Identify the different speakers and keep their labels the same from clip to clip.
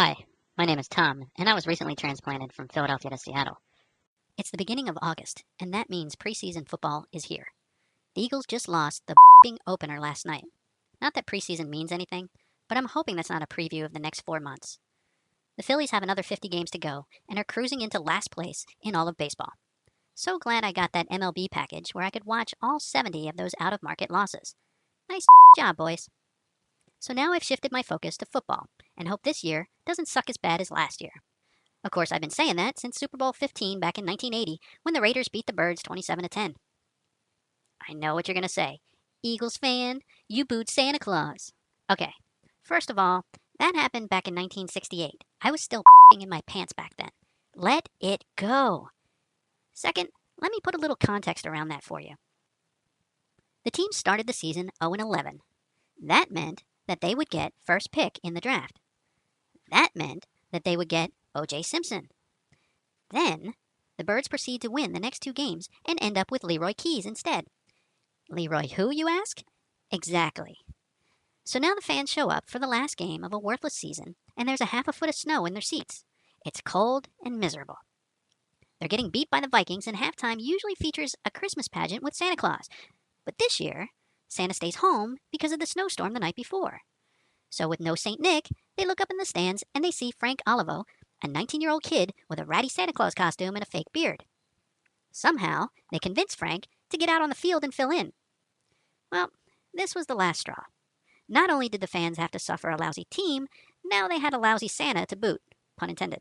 Speaker 1: Hi, my name is Tom, and I was recently transplanted from Philadelphia to Seattle. It's the beginning of August, and that means preseason football is here. The Eagles just lost the opener last night. Not that preseason means anything, but I'm hoping that's not a preview of the next 4 months. The Phillies have another 50 games to go and are cruising into last place in all of baseball. So glad I got that MLB package where I could watch all 70 of those out-of-market losses. Nice job, boys. So now I've shifted my focus to football and hope this year doesn't suck as bad as last year. Of course, I've been saying that since Super Bowl 15 back in 1980 when the Raiders beat the Birds 27-10. I know what you're going to say. Eagles fan, you booed Santa Claus. Okay, first of all, that happened back in 1968. I was still in my pants back then. Let it go. Second, let me put a little context around that for you. The team started the season 0-11. That meant that they would get first pick in the draft. That meant that they would get O.J. Simpson. Then, the Birds proceed to win the next two games and end up with Leroy Keys instead. Leroy who, you ask? Exactly. So now the fans show up for the last game of a worthless season, and there's a half a foot of snow in their seats. It's cold and miserable. They're getting beat by the Vikings, and halftime usually features a Christmas pageant with Santa Claus. But this year, Santa stays home because of the snowstorm the night before. So with no St. Nick, they look up in the stands and they see Frank Olivo, a 19-year-old kid with a ratty Santa Claus costume and a fake beard. Somehow, they convince Frank to get out on the field and fill in. Well, this was the last straw. Not only did the fans have to suffer a lousy team, now they had a lousy Santa to boot, pun intended.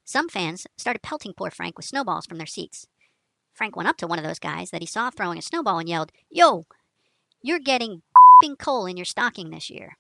Speaker 1: Some fans started pelting poor Frank with snowballs from their seats. Frank went up to one of those guys that he saw throwing a snowball and yelled, "Yo, you're getting coal in your stocking this year."